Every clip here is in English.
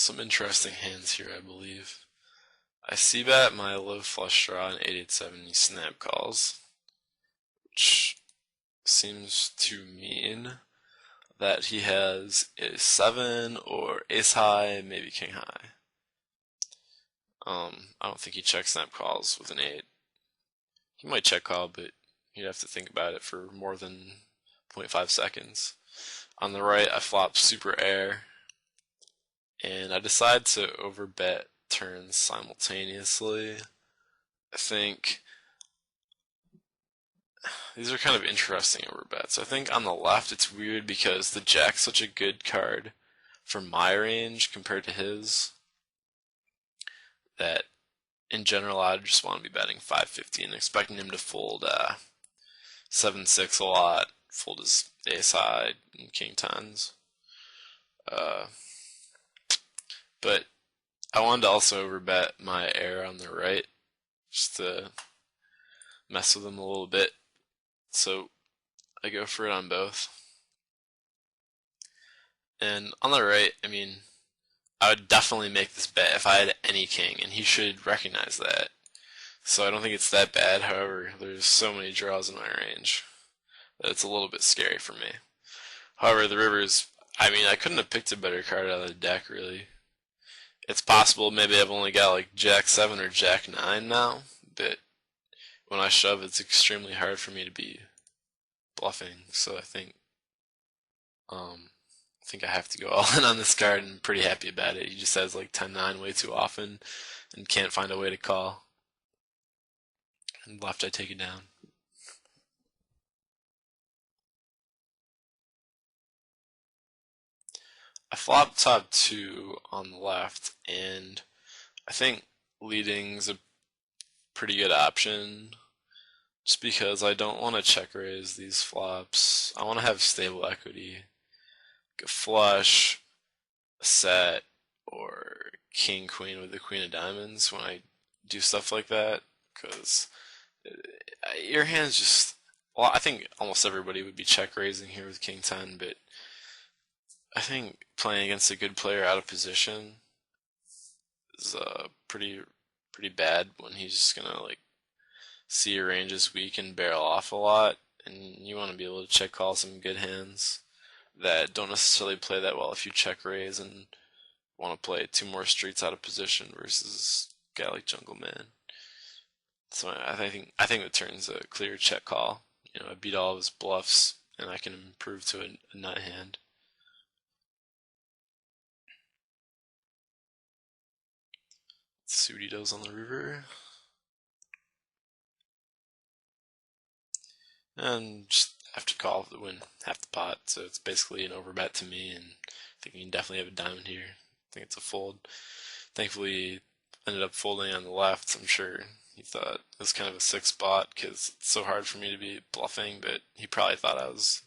Some interesting hands here, I believe. I see bet my low flush draw in 8-8-7, he snap calls, which seems to mean that he has a 7 or ace high, maybe king high. I don't think he check snap calls with an 8. He might check call, but you'd have to think about it for more than 0.5 seconds. On the right, I flop super air, and I decide to overbet turns simultaneously. I think these are kind of interesting overbets. I think on the left it's weird because the jack's such a good card for my range compared to his that in general I just want to be betting 550 and expecting him to fold 7-6 a lot, fold his ace high and king tens. But I wanted to also overbet my air on the right just to mess with him a little bit. So I go for it on both. And on the right, I mean, I would definitely make this bet if I had any king, and he should recognize that. So I don't think it's that bad. However, there's so many draws in my range that it's a little bit scary for me. However, the river's, I mean, I couldn't have picked a better card out of the deck, really. It's possible maybe I've only got like Jack 7 or Jack 9 now, but when I shove, it's extremely hard for me to be bluffing. So I think I have to go all in on this card, and I'm pretty happy about it. He just has like 10-9 way too often and can't find a way to call. And left, I take it down. I flop top 2 on the left, and I think leading's a pretty good option just because I don't want to check raise these flops. I want to have stable equity. Like a flush, a set, or king queen with the queen of diamonds when I do stuff like that, because your hand's just, well, I think almost everybody would be check raising here with king 10, but I think playing against a good player out of position is pretty bad when he's just gonna like see your range is weak and barrel off a lot, and you want to be able to check call some good hands that don't necessarily play that well if you check raise and want to play 2 more streets out of position versus a guy like Jungle Man. So I think the turn's a clear check call. You know, I beat all of his bluffs and I can improve to a nut hand. Let's see what he does on the river. And just have to call to win half the pot, so it's basically an overbet to me, and I think you can definitely have a diamond here. I think it's a fold. Thankfully, he ended up folding on the left. I'm sure he thought it was kind of a sick spot because it's so hard for me to be bluffing, but he probably thought I was,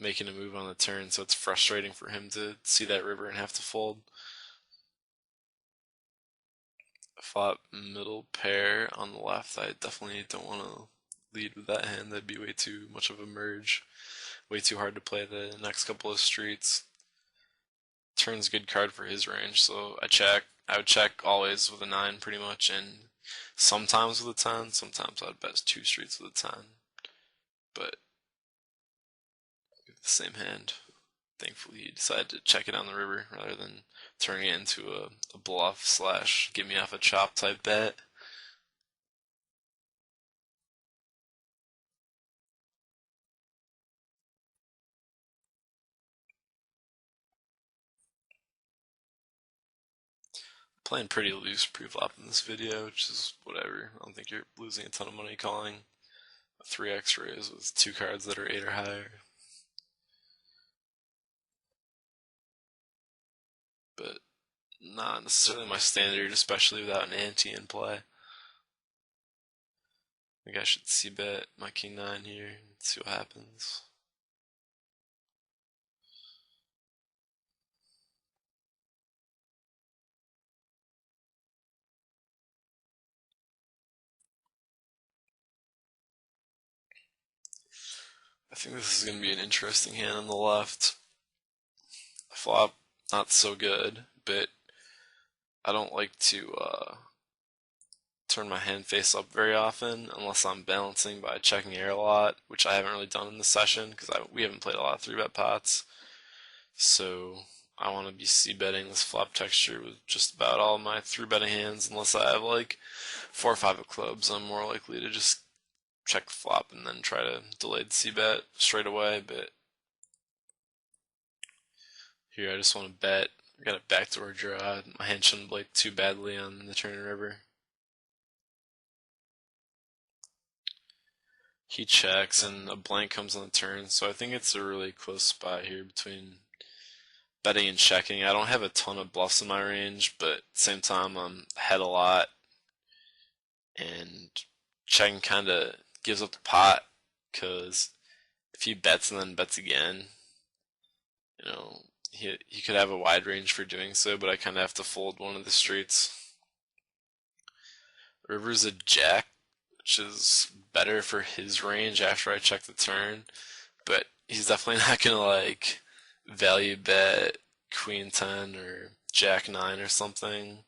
making a move on the turn, so it's frustrating for him to see that river and have to fold. Flop middle pair on the left. I definitely don't want to lead with that hand. That'd be way too much of a merge. Way too hard to play the next couple of streets. Turn's a good card for his range, so I would check always with a 9 pretty much, and sometimes with a 10. Sometimes I'd bet 2 streets with a 10. But the same hand. Thankfully, he decided to check it on the river rather than turning it into a bluff / get me off a chop type bet. Playing pretty loose pre-flop in this video, which is whatever. I don't think you're losing a ton of money calling a 3x raise with 2 cards that are 8 or higher. But not necessarily my standard, especially without an ante in play. I think I should c-bet my king 9 here and see what happens. I think this is going to be an interesting hand on the left. I flop not so good, but I don't like to turn my hand face up very often unless I'm balancing by checking air a lot, which I haven't really done in this session because we haven't played a lot of 3-bet pots. So I want to be c-betting this flop texture with just about all my 3-betting hands unless I have like 4 or 5 of clubs. I'm more likely to just check the flop and then try to delay the c-bet straight away, but here I just want to bet. I got a backdoor draw. My hand shouldn't play too badly on the turn and river. He checks and a blank comes on the turn, so I think it's a really close spot here between betting and checking. I don't have a ton of bluffs in my range, but at the same time I'm ahead a lot, and checking kind of gives up the pot because if he bets and then bets again, you know, he could have a wide range for doing so, but I kind of have to fold one of the streets. River's a jack, which is better for his range after I check the turn, but he's definitely not gonna like value bet queen 10 or jack 9 or something,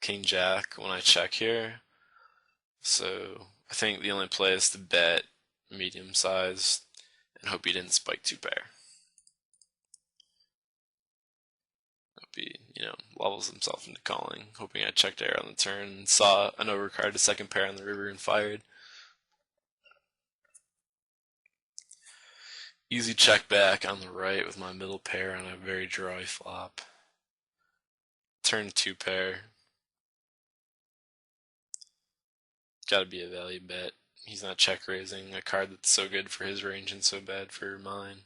king jack when I check here. So I think the only play is to bet medium size and hope he didn't spike 2-pair. Hope he, levels himself into calling, hoping I checked air on the turn and saw an overcard to second pair on the river and fired. Easy check back on the right with my middle pair on a very drawy flop. Turn 2-pair. Gotta be a value bet. He's not check raising a card that's so good for his range and so bad for mine.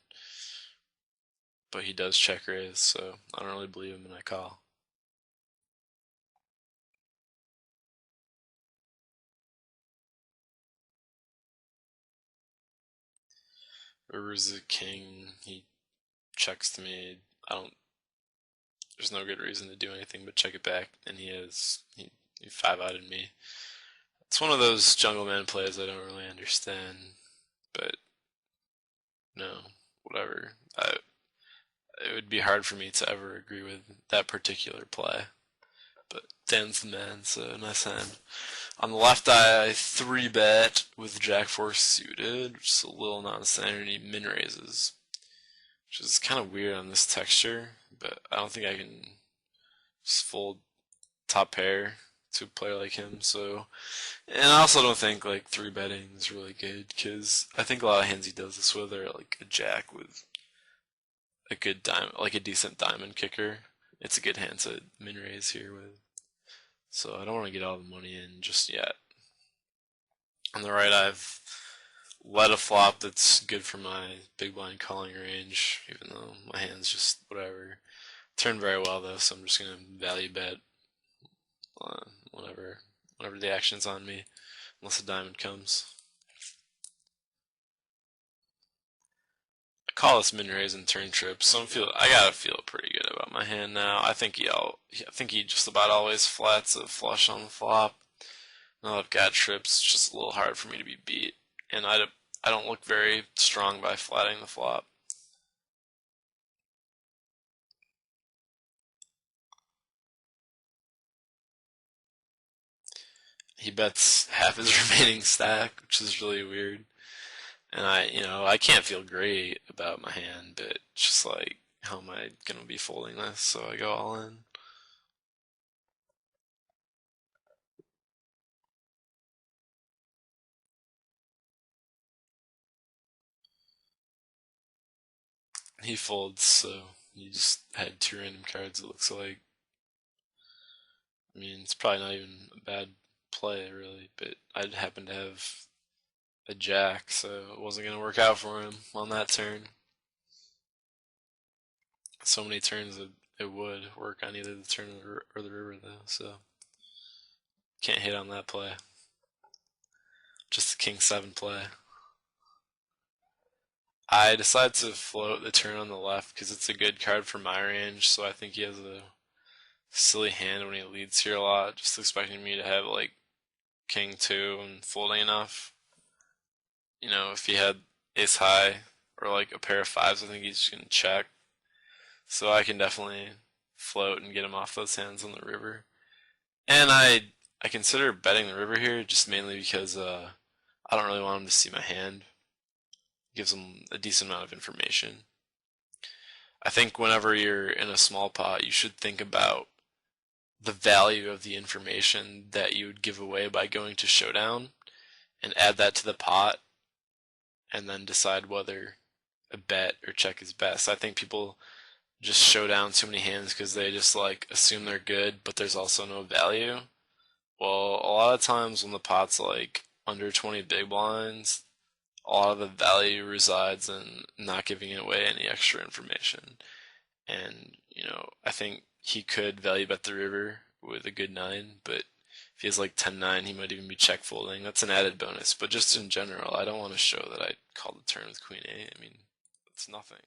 But he does check raise, so I don't really believe him and I call. River's a king. He checks to me. There's no good reason to do anything but check it back, and he 5-outed me. It's one of those jungle man plays I don't really understand, but no, whatever. It would be hard for me to ever agree with that particular play. But Dan's the man, so nice hand. On the left, I 3-bet with Jack 4 suited, which is a little non-standard. He min raises, which is kind of weird on this texture, but I don't think I can just fold top pair to a player like him. So, and I also don't think like 3-betting is really good because I think a lot of hands he does this with are like a jack with a good diamond, like a decent diamond kicker. It's a good hand to min raise here with. So I don't want to get all the money in just yet. On the right, I've led a flop that's good for my big blind calling range, even though my hand's just whatever. Turned very well though, so I'm just gonna value bet whenever the action's on me, unless a diamond comes. I call this min raise and turn trip, so I gotta feel pretty good about my hand now. I think he just about always flats a flush on the flop. Now I've got trips, it's just a little hard for me to be beat, and I don't look very strong by flatting the flop. He bets half his remaining stack, which is really weird. And I can't feel great about my hand, but it's just like, how am I gonna be folding this? So I go all in. He folds, so he just had 2 random cards, it looks like. I mean, it's probably not even a bad play, really, but I happen to have a jack, so it wasn't going to work out for him on that turn. So many turns it would work on either the turn or the river, though, so can't hit on that play. Just a king 7 play. I decided to float the turn on the left because it's a good card for my range, so I think he has a silly hand when he leads here a lot, just expecting me to have like king 2 and folding enough. If he had ace high or like a pair of 5s, I think he's just gonna check. So I can definitely float and get him off those hands on the river. And I consider betting the river here just mainly because I don't really want him to see my hand. It gives him a decent amount of information. I think whenever you're in a small pot, you should think about the value of the information that you would give away by going to showdown and add that to the pot and then decide whether a bet or check is best. I think people just show down too many hands because they just like assume they're good, but there's also no value. Well, a lot of times when the pot's like under 20 big blinds, a lot of the value resides in not giving away any extra information. And, I think he could value bet the river with a good 9, but if he has like 10-9, he might even be check folding. That's an added bonus. But just in general, I don't want to show that I called the turn with Queen 8. I mean, it's nothing.